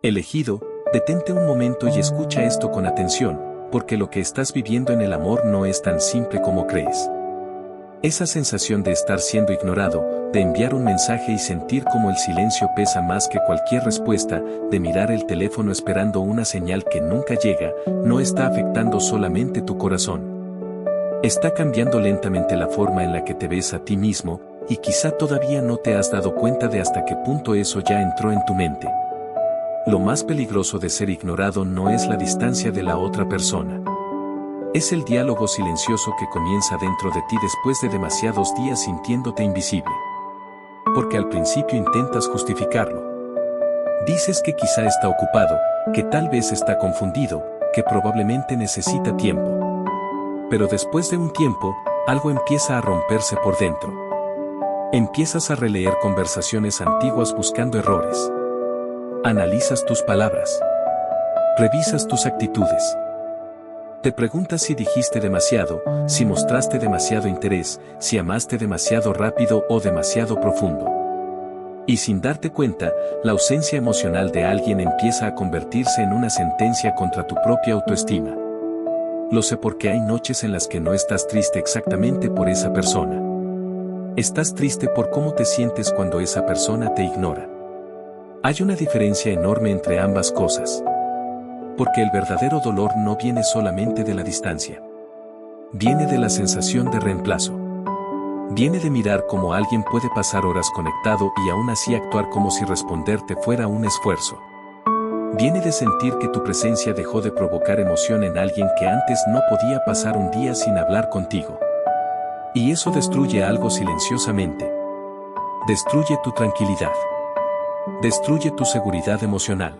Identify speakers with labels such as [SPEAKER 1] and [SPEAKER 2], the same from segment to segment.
[SPEAKER 1] Elegido, detente un momento y escucha esto con atención, porque lo que estás viviendo en el amor no es tan simple como crees. Esa sensación de estar siendo ignorado, de enviar un mensaje y sentir como el silencio pesa más que cualquier respuesta, de mirar el teléfono esperando una señal que nunca llega, no está afectando solamente tu corazón. Está cambiando lentamente la forma en la que te ves a ti mismo, y quizá todavía no te has dado cuenta de hasta qué punto eso ya entró en tu mente. Lo más peligroso de ser ignorado no es la distancia de la otra persona. Es el diálogo silencioso que comienza dentro de ti después de demasiados días sintiéndote invisible. Porque al principio intentas justificarlo. Dices que quizá está ocupado, que tal vez está confundido, que probablemente necesita tiempo. Pero después de un tiempo, algo empieza a romperse por dentro. Empiezas a releer conversaciones antiguas buscando errores. Analizas tus palabras. Revisas tus actitudes. Te preguntas si dijiste demasiado, si mostraste demasiado interés, si amaste demasiado rápido o demasiado profundo. Y sin darte cuenta, la ausencia emocional de alguien empieza a convertirse en una sentencia contra tu propia autoestima. Lo sé porque hay noches en las que no estás triste exactamente por esa persona. Estás triste por cómo te sientes cuando esa persona te ignora. Hay una diferencia enorme entre ambas cosas. Porque el verdadero dolor no viene solamente de la distancia. Viene de la sensación de reemplazo. Viene de mirar cómo alguien puede pasar horas conectado y aún así actuar como si responderte fuera un esfuerzo. Viene de sentir que tu presencia dejó de provocar emoción en alguien que antes no podía pasar un día sin hablar contigo. Y eso destruye algo silenciosamente. Destruye tu tranquilidad. Destruye tu seguridad emocional.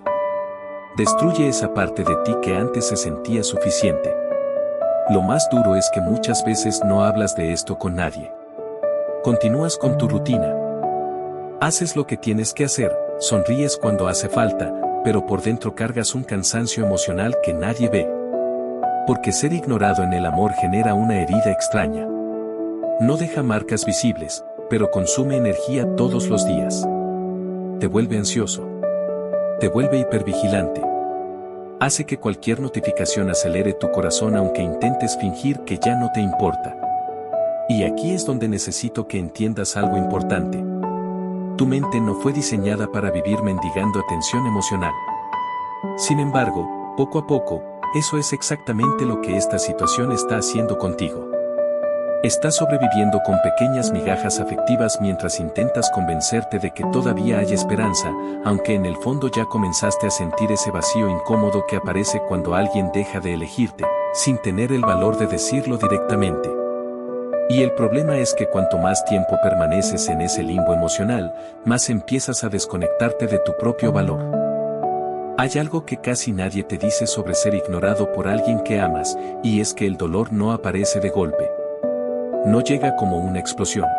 [SPEAKER 1] Destruye esa parte de ti que antes se sentía suficiente. Lo más duro es que muchas veces no hablas de esto con nadie. Continúas con tu rutina. Haces lo que tienes que hacer, sonríes cuando hace falta, pero por dentro cargas un cansancio emocional que nadie ve. Porque ser ignorado en el amor genera una herida extraña. No deja marcas visibles, pero consume energía todos los días. Te vuelve ansioso. Te vuelve hipervigilante. Hace que cualquier notificación acelere tu corazón aunque intentes fingir que ya no te importa. Y aquí es donde necesito que entiendas algo importante. Tu mente no fue diseñada para vivir mendigando atención emocional. Sin embargo, poco a poco, eso es exactamente lo que esta situación está haciendo contigo. Estás sobreviviendo con pequeñas migajas afectivas mientras intentas convencerte de que todavía hay esperanza, aunque en el fondo ya comenzaste a sentir ese vacío incómodo que aparece cuando alguien deja de elegirte, sin tener el valor de decirlo directamente. Y el problema es que cuanto más tiempo permaneces en ese limbo emocional, más empiezas a desconectarte de tu propio valor. Hay algo que casi nadie te dice sobre ser ignorado por alguien que amas, y es que el dolor no aparece de golpe. No llega como una explosión.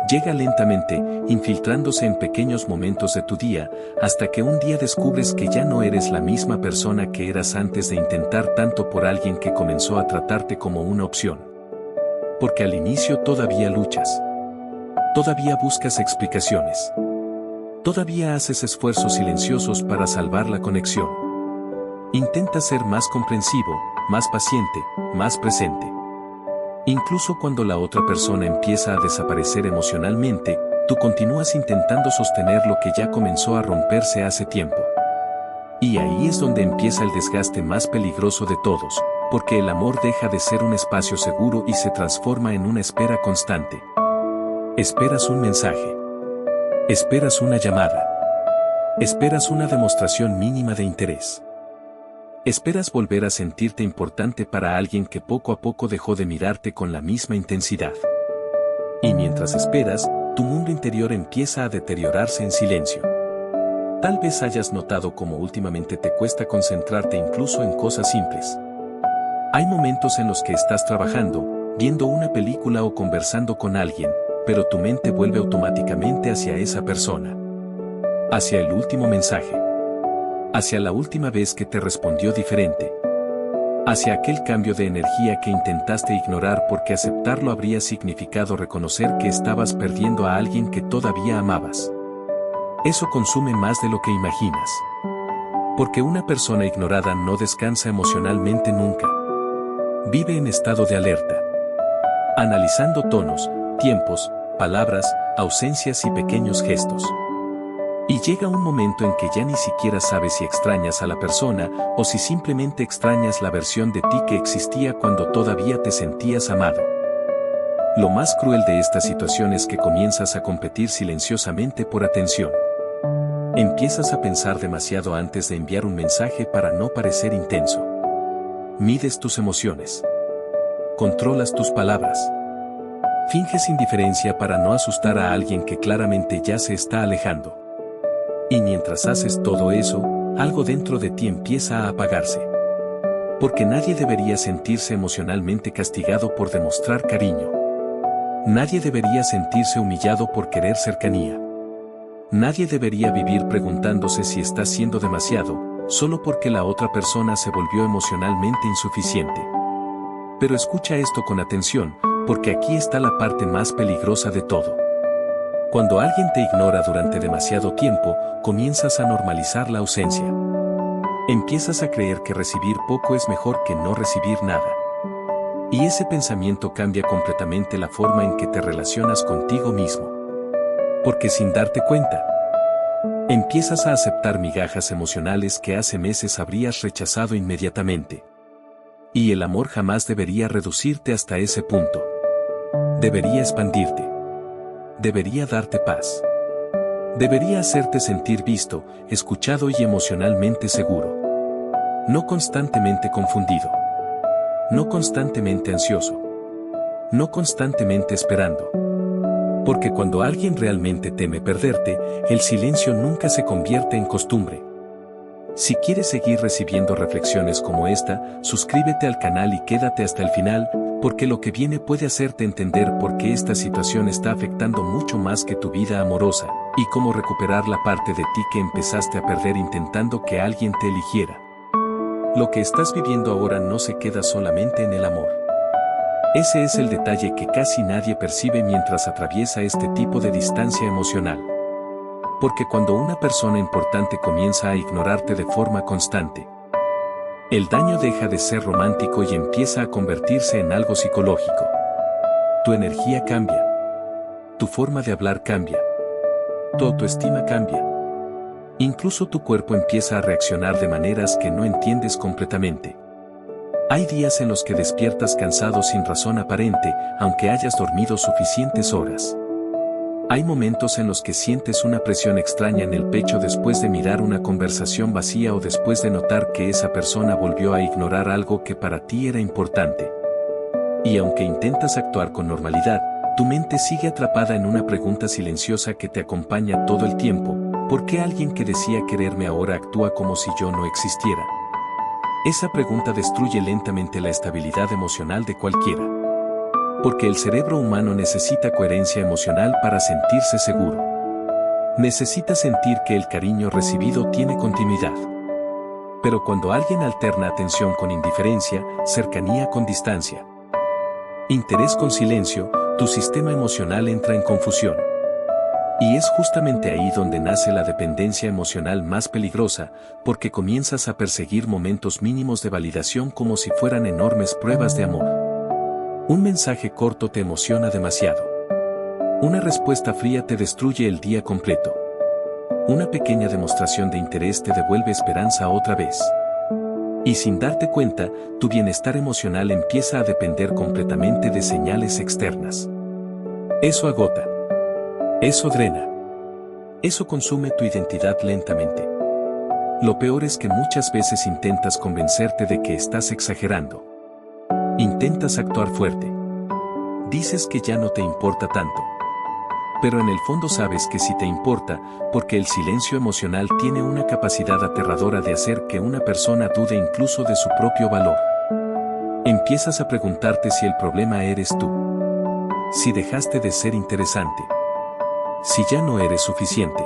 [SPEAKER 1] Llega lentamente, infiltrándose en pequeños momentos de tu día, hasta que un día descubres que ya no eres la misma persona que eras antes de intentar tanto por alguien que comenzó a tratarte como una opción. Porque al inicio todavía luchas. Todavía buscas explicaciones. Todavía haces esfuerzos silenciosos para salvar la conexión. Intentas ser más comprensivo, más paciente, más presente. Incluso cuando la otra persona empieza a desaparecer emocionalmente, tú continúas intentando sostener lo que ya comenzó a romperse hace tiempo. Y ahí es donde empieza el desgaste más peligroso de todos, porque el amor deja de ser un espacio seguro y se transforma en una espera constante. Esperas un mensaje. Esperas una llamada. Esperas una demostración mínima de interés. Esperas volver a sentirte importante para alguien que poco a poco dejó de mirarte con la misma intensidad. Y mientras esperas, tu mundo interior empieza a deteriorarse en silencio. Tal vez hayas notado cómo últimamente te cuesta concentrarte incluso en cosas simples. Hay momentos en los que estás trabajando, viendo una película o conversando con alguien, pero tu mente vuelve automáticamente hacia esa persona. Hacia el último mensaje. Hacia la última vez que te respondió diferente. Hacia aquel cambio de energía que intentaste ignorar porque aceptarlo habría significado reconocer que estabas perdiendo a alguien que todavía amabas. Eso consume más de lo que imaginas. Porque una persona ignorada no descansa emocionalmente nunca. Vive en estado de alerta, analizando tonos, tiempos, palabras, ausencias y pequeños gestos. Y llega un momento en que ya ni siquiera sabes si extrañas a la persona o si simplemente extrañas la versión de ti que existía cuando todavía te sentías amado. Lo más cruel de esta situación es que comienzas a competir silenciosamente por atención. Empiezas a pensar demasiado antes de enviar un mensaje para no parecer intenso. Mides tus emociones. Controlas tus palabras. Finges indiferencia para no asustar a alguien que claramente ya se está alejando. Y mientras haces todo eso, algo dentro de ti empieza a apagarse. Porque nadie debería sentirse emocionalmente castigado por demostrar cariño. Nadie debería sentirse humillado por querer cercanía. Nadie debería vivir preguntándose si está siendo demasiado, solo porque la otra persona se volvió emocionalmente insuficiente. Pero escucha esto con atención, porque aquí está la parte más peligrosa de todo. Cuando alguien te ignora durante demasiado tiempo, comienzas a normalizar la ausencia. Empiezas a creer que recibir poco es mejor que no recibir nada. Y ese pensamiento cambia completamente la forma en que te relacionas contigo mismo. Porque sin darte cuenta, empiezas a aceptar migajas emocionales que hace meses habrías rechazado inmediatamente. Y el amor jamás debería reducirte hasta ese punto. Debería expandirte. Debería darte paz. Debería hacerte sentir visto, escuchado y emocionalmente seguro. No constantemente confundido. No constantemente ansioso. No constantemente esperando. Porque cuando alguien realmente teme perderte, el silencio nunca se convierte en costumbre. Si quieres seguir recibiendo reflexiones como esta, suscríbete al canal y quédate hasta el final, porque lo que viene puede hacerte entender por qué esta situación está afectando mucho más que tu vida amorosa, y cómo recuperar la parte de ti que empezaste a perder intentando que alguien te eligiera. Lo que estás viviendo ahora no se queda solamente en el amor. Ese es el detalle que casi nadie percibe mientras atraviesa este tipo de distancia emocional. Porque cuando una persona importante comienza a ignorarte de forma constante, el daño deja de ser romántico y empieza a convertirse en algo psicológico. Tu energía cambia. Tu forma de hablar cambia. Tu autoestima cambia. Incluso tu cuerpo empieza a reaccionar de maneras que no entiendes completamente. Hay días en los que despiertas cansado sin razón aparente, aunque hayas dormido suficientes horas. Hay momentos en los que sientes una presión extraña en el pecho después de mirar una conversación vacía o después de notar que esa persona volvió a ignorar algo que para ti era importante. Y aunque intentas actuar con normalidad, tu mente sigue atrapada en una pregunta silenciosa que te acompaña todo el tiempo: ¿por qué alguien que decía quererme ahora actúa como si yo no existiera? Esa pregunta destruye lentamente la estabilidad emocional de cualquiera. Porque el cerebro humano necesita coherencia emocional para sentirse seguro. Necesita sentir que el cariño recibido tiene continuidad. Pero cuando alguien alterna atención con indiferencia, cercanía con distancia, interés con silencio, tu sistema emocional entra en confusión. Y es justamente ahí donde nace la dependencia emocional más peligrosa, porque comienzas a perseguir momentos mínimos de validación como si fueran enormes pruebas de amor. Un mensaje corto te emociona demasiado. Una respuesta fría te destruye el día completo. Una pequeña demostración de interés te devuelve esperanza otra vez. Y sin darte cuenta, tu bienestar emocional empieza a depender completamente de señales externas. Eso agota. Eso drena. Eso consume tu identidad lentamente. Lo peor es que muchas veces intentas convencerte de que estás exagerando. Intentas actuar fuerte. Dices que ya no te importa tanto. Pero en el fondo sabes que sí te importa, porque el silencio emocional tiene una capacidad aterradora de hacer que una persona dude incluso de su propio valor. Empiezas a preguntarte si el problema eres tú. Si dejaste de ser interesante. Si ya no eres suficiente.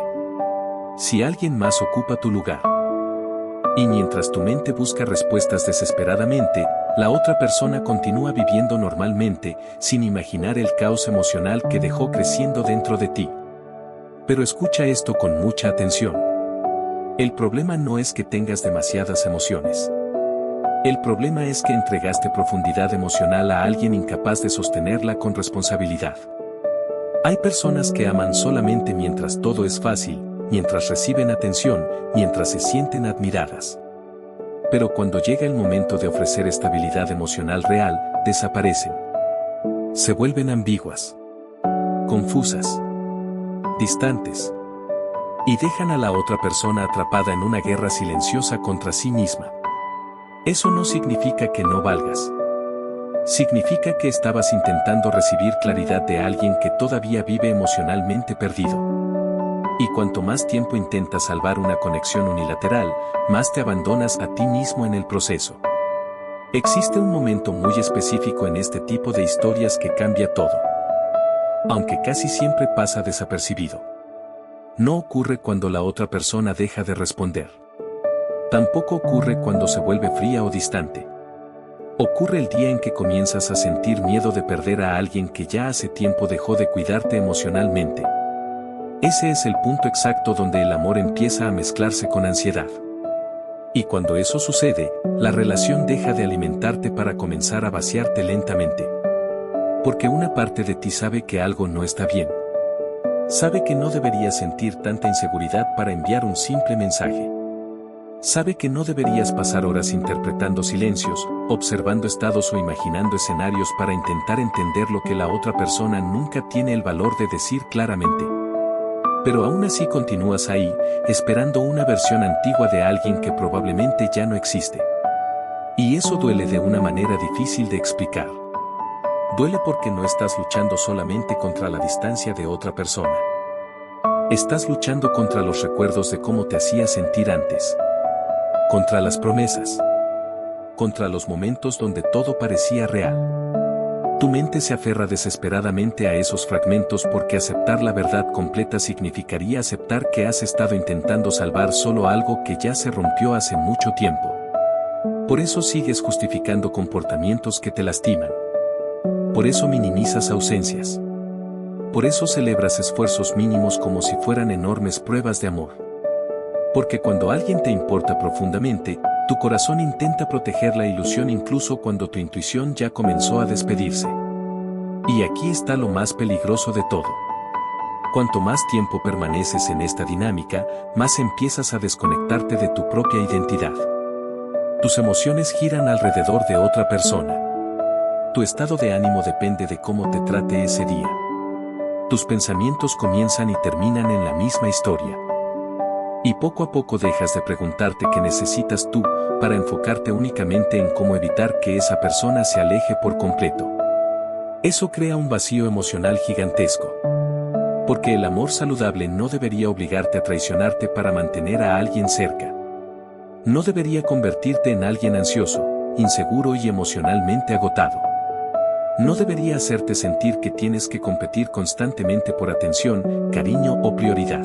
[SPEAKER 1] Si alguien más ocupa tu lugar. Y mientras tu mente busca respuestas desesperadamente, la otra persona continúa viviendo normalmente, sin imaginar el caos emocional que dejó creciendo dentro de ti. Pero escucha esto con mucha atención. El problema no es que tengas demasiadas emociones. El problema es que entregaste profundidad emocional a alguien incapaz de sostenerla con responsabilidad. Hay personas que aman solamente mientras todo es fácil, mientras reciben atención, mientras se sienten admiradas. Pero cuando llega el momento de ofrecer estabilidad emocional real, desaparecen. Se vuelven ambiguas, confusas, distantes. Y dejan a la otra persona atrapada en una guerra silenciosa contra sí misma. Eso no significa que no valgas. Significa que estabas intentando recibir claridad de alguien que todavía vive emocionalmente perdido. Y cuanto más tiempo intentas salvar una conexión unilateral, más te abandonas a ti mismo en el proceso. Existe un momento muy específico en este tipo de historias que cambia todo. Aunque casi siempre pasa desapercibido. No ocurre cuando la otra persona deja de responder. Tampoco ocurre cuando se vuelve fría o distante. Ocurre el día en que comienzas a sentir miedo de perder a alguien que ya hace tiempo dejó de cuidarte emocionalmente. Ese es el punto exacto donde el amor empieza a mezclarse con ansiedad. Y cuando eso sucede, la relación deja de alimentarte para comenzar a vaciarte lentamente. Porque una parte de ti sabe que algo no está bien. Sabe que no deberías sentir tanta inseguridad para enviar un simple mensaje. Sabe que no deberías pasar horas interpretando silencios, observando estados o imaginando escenarios para intentar entender lo que la otra persona nunca tiene el valor de decir claramente. Pero aún así continúas ahí, esperando una versión antigua de alguien que probablemente ya no existe. Y eso duele de una manera difícil de explicar. Duele porque no estás luchando solamente contra la distancia de otra persona. Estás luchando contra los recuerdos de cómo te hacía sentir antes. Contra las promesas. Contra los momentos donde todo parecía real. Tu mente se aferra desesperadamente a esos fragmentos porque aceptar la verdad completa significaría aceptar que has estado intentando salvar solo algo que ya se rompió hace mucho tiempo. Por eso sigues justificando comportamientos que te lastiman. Por eso minimizas ausencias. Por eso celebras esfuerzos mínimos como si fueran enormes pruebas de amor. Porque cuando alguien te importa profundamente, tu corazón intenta proteger la ilusión incluso cuando tu intuición ya comenzó a despedirse. Y aquí está lo más peligroso de todo. Cuanto más tiempo permaneces en esta dinámica, más empiezas a desconectarte de tu propia identidad. Tus emociones giran alrededor de otra persona. Tu estado de ánimo depende de cómo te trate ese día. Tus pensamientos comienzan y terminan en la misma historia. Y poco a poco dejas de preguntarte qué necesitas tú, para enfocarte únicamente en cómo evitar que esa persona se aleje por completo. Eso crea un vacío emocional gigantesco. Porque el amor saludable no debería obligarte a traicionarte para mantener a alguien cerca. No debería convertirte en alguien ansioso, inseguro y emocionalmente agotado. No debería hacerte sentir que tienes que competir constantemente por atención, cariño o prioridad.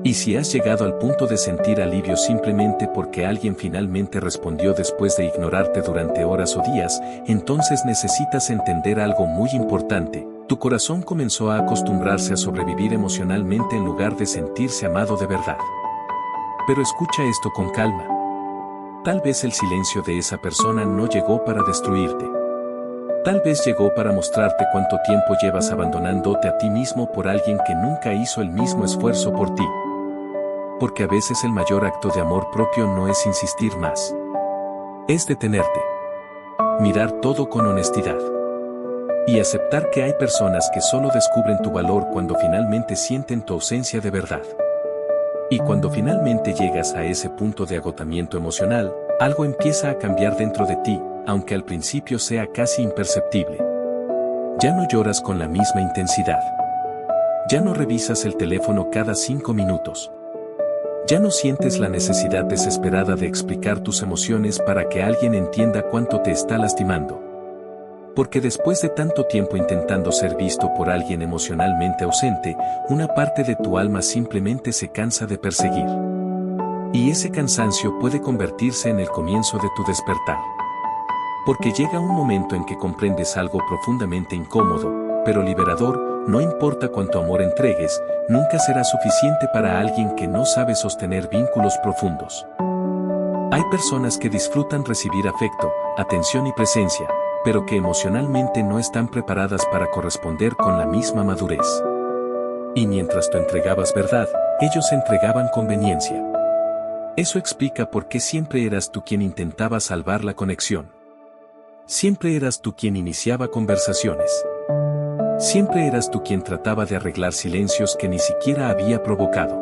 [SPEAKER 1] Y si has llegado al punto de sentir alivio simplemente porque alguien finalmente respondió después de ignorarte durante horas o días, entonces necesitas entender algo muy importante. Tu corazón comenzó a acostumbrarse a sobrevivir emocionalmente en lugar de sentirse amado de verdad. Pero escucha esto con calma. Tal vez el silencio de esa persona no llegó para destruirte. Tal vez llegó para mostrarte cuánto tiempo llevas abandonándote a ti mismo por alguien que nunca hizo el mismo esfuerzo por ti. Porque a veces el mayor acto de amor propio no es insistir más. Es detenerte. Mirar todo con honestidad. Y aceptar que hay personas que solo descubren tu valor cuando finalmente sienten tu ausencia de verdad. Y cuando finalmente llegas a ese punto de agotamiento emocional, algo empieza a cambiar dentro de ti, aunque al principio sea casi imperceptible. Ya no lloras con la misma intensidad. Ya no revisas el teléfono cada 5 minutos. Ya no sientes la necesidad desesperada de explicar tus emociones para que alguien entienda cuánto te está lastimando. Porque después de tanto tiempo intentando ser visto por alguien emocionalmente ausente, una parte de tu alma simplemente se cansa de perseguir. Y ese cansancio puede convertirse en el comienzo de tu despertar. Porque llega un momento en que comprendes algo profundamente incómodo, pero liberador, no importa cuánto amor entregues, nunca será suficiente para alguien que no sabe sostener vínculos profundos. Hay personas que disfrutan recibir afecto, atención y presencia, pero que emocionalmente no están preparadas para corresponder con la misma madurez. Y mientras tú entregabas verdad, ellos entregaban conveniencia. Eso explica por qué siempre eras tú quien intentaba salvar la conexión. Siempre eras tú quien iniciaba conversaciones. Siempre eras tú quien trataba de arreglar silencios que ni siquiera había provocado.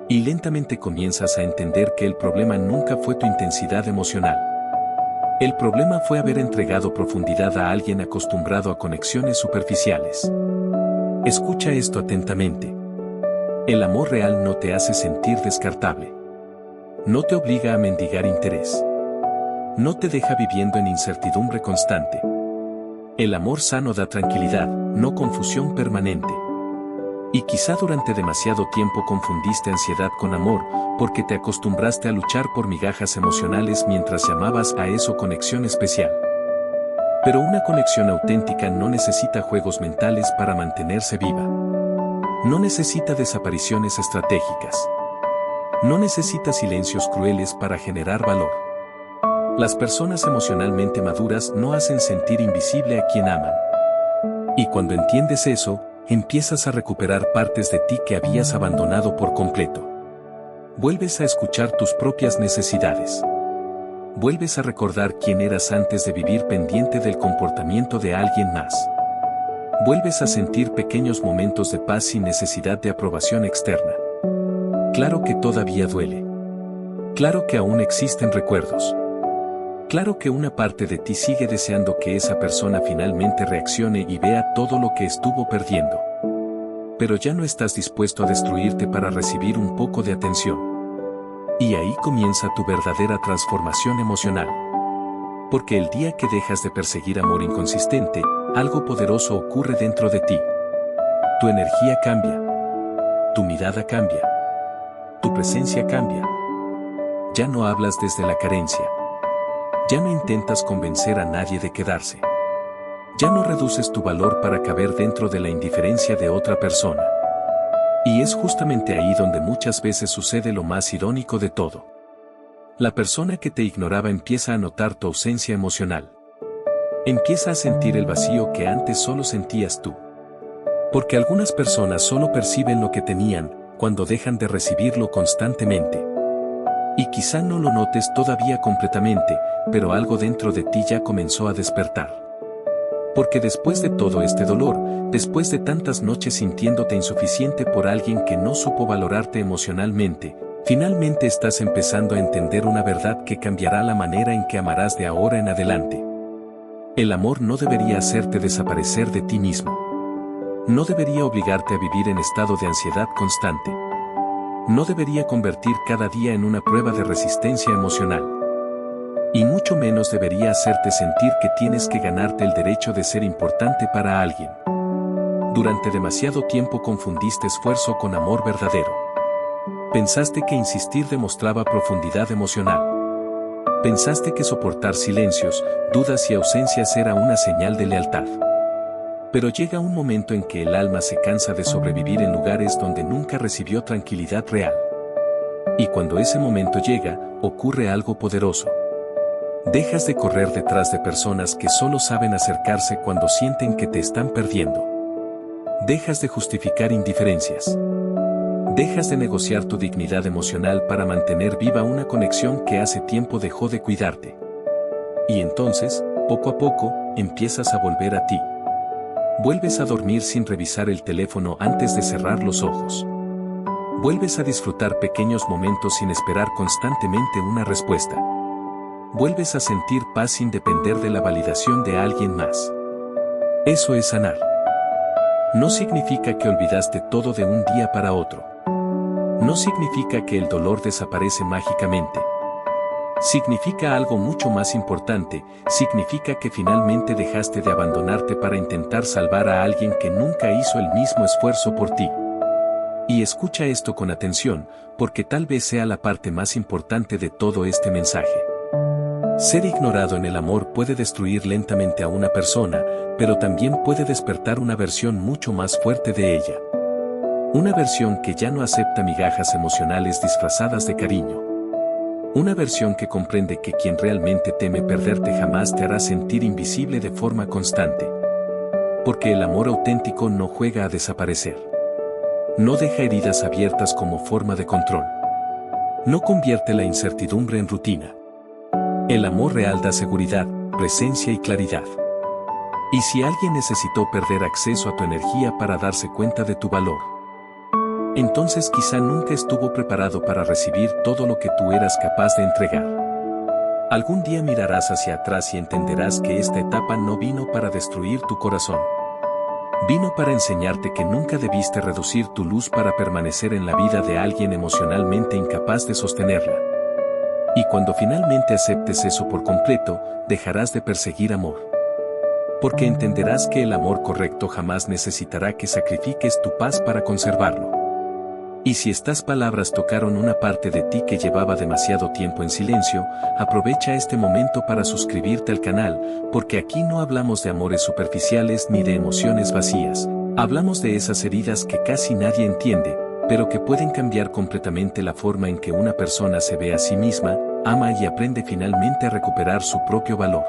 [SPEAKER 1] Y lentamente comienzas a entender que el problema nunca fue tu intensidad emocional. El problema fue haber entregado profundidad a alguien acostumbrado a conexiones superficiales. Escucha esto atentamente. El amor real no te hace sentir descartable. No te obliga a mendigar interés. No te deja viviendo en incertidumbre constante. El amor sano da tranquilidad, no confusión permanente. Y quizá durante demasiado tiempo confundiste ansiedad con amor, porque te acostumbraste a luchar por migajas emocionales mientras llamabas a eso conexión especial. Pero una conexión auténtica no necesita juegos mentales para mantenerse viva. No necesita desapariciones estratégicas. No necesita silencios crueles para generar valor. Las personas emocionalmente maduras no hacen sentir invisible a quien aman. Y cuando entiendes eso, empiezas a recuperar partes de ti que habías abandonado por completo. Vuelves a escuchar tus propias necesidades. Vuelves a recordar quién eras antes de vivir pendiente del comportamiento de alguien más. Vuelves a sentir pequeños momentos de paz sin necesidad de aprobación externa. Claro que todavía duele. Claro que aún existen recuerdos. Claro que una parte de ti sigue deseando que esa persona finalmente reaccione y vea todo lo que estuvo perdiendo. Pero ya no estás dispuesto a destruirte para recibir un poco de atención. Y ahí comienza tu verdadera transformación emocional. Porque el día que dejas de perseguir amor inconsistente, algo poderoso ocurre dentro de ti. Tu energía cambia. Tu mirada cambia. Tu presencia cambia. Ya no hablas desde la carencia. Ya no intentas convencer a nadie de quedarse. Ya no reduces tu valor para caber dentro de la indiferencia de otra persona. Y es justamente ahí donde muchas veces sucede lo más irónico de todo. La persona que te ignoraba empieza a notar tu ausencia emocional. Empieza a sentir el vacío que antes solo sentías tú. Porque algunas personas solo perciben lo que tenían cuando dejan de recibirlo constantemente. Y quizá no lo notes todavía completamente, pero algo dentro de ti ya comenzó a despertar. Porque después de todo este dolor, después de tantas noches sintiéndote insuficiente por alguien que no supo valorarte emocionalmente, finalmente estás empezando a entender una verdad que cambiará la manera en que amarás de ahora en adelante. El amor no debería hacerte desaparecer de ti mismo. No debería obligarte a vivir en estado de ansiedad constante. No debería convertir cada día en una prueba de resistencia emocional. Y mucho menos debería hacerte sentir que tienes que ganarte el derecho de ser importante para alguien. Durante demasiado tiempo confundiste esfuerzo con amor verdadero. Pensaste que insistir demostraba profundidad emocional. Pensaste que soportar silencios, dudas y ausencias era una señal de lealtad. Pero llega un momento en que el alma se cansa de sobrevivir en lugares donde nunca recibió tranquilidad real. Y cuando ese momento llega, ocurre algo poderoso. Dejas de correr detrás de personas que solo saben acercarse cuando sienten que te están perdiendo. Dejas de justificar indiferencias. Dejas de negociar tu dignidad emocional para mantener viva una conexión que hace tiempo dejó de cuidarte. Y entonces, poco a poco, empiezas a volver a ti. Vuelves a dormir sin revisar el teléfono antes de cerrar los ojos. Vuelves a disfrutar pequeños momentos sin esperar constantemente una respuesta. Vuelves a sentir paz sin depender de la validación de alguien más. Eso es sanar. No significa que olvidaste todo de un día para otro. No significa que el dolor desaparece mágicamente. Significa algo mucho más importante, significa que finalmente dejaste de abandonarte para intentar salvar a alguien que nunca hizo el mismo esfuerzo por ti. Y escucha esto con atención, porque tal vez sea la parte más importante de todo este mensaje. Ser ignorado en el amor puede destruir lentamente a una persona, pero también puede despertar una versión mucho más fuerte de ella. Una versión que ya no acepta migajas emocionales disfrazadas de cariño. Una versión que comprende que quien realmente teme perderte jamás te hará sentir invisible de forma constante. Porque el amor auténtico no juega a desaparecer. No deja heridas abiertas como forma de control. No convierte la incertidumbre en rutina. El amor real da seguridad, presencia y claridad. Y si alguien necesitó perder acceso a tu energía para darse cuenta de tu valor, entonces quizá nunca estuvo preparado para recibir todo lo que tú eras capaz de entregar. Algún día mirarás hacia atrás y entenderás que esta etapa no vino para destruir tu corazón. Vino para enseñarte que nunca debiste reducir tu luz para permanecer en la vida de alguien emocionalmente incapaz de sostenerla. Y cuando finalmente aceptes eso por completo, dejarás de perseguir amor. Porque entenderás que el amor correcto jamás necesitará que sacrifiques tu paz para conservarlo. Y si estas palabras tocaron una parte de ti que llevaba demasiado tiempo en silencio, aprovecha este momento para suscribirte al canal, porque aquí no hablamos de amores superficiales ni de emociones vacías. Hablamos de esas heridas que casi nadie entiende, pero que pueden cambiar completamente la forma en que una persona se ve a sí misma, ama y aprende finalmente a recuperar su propio valor.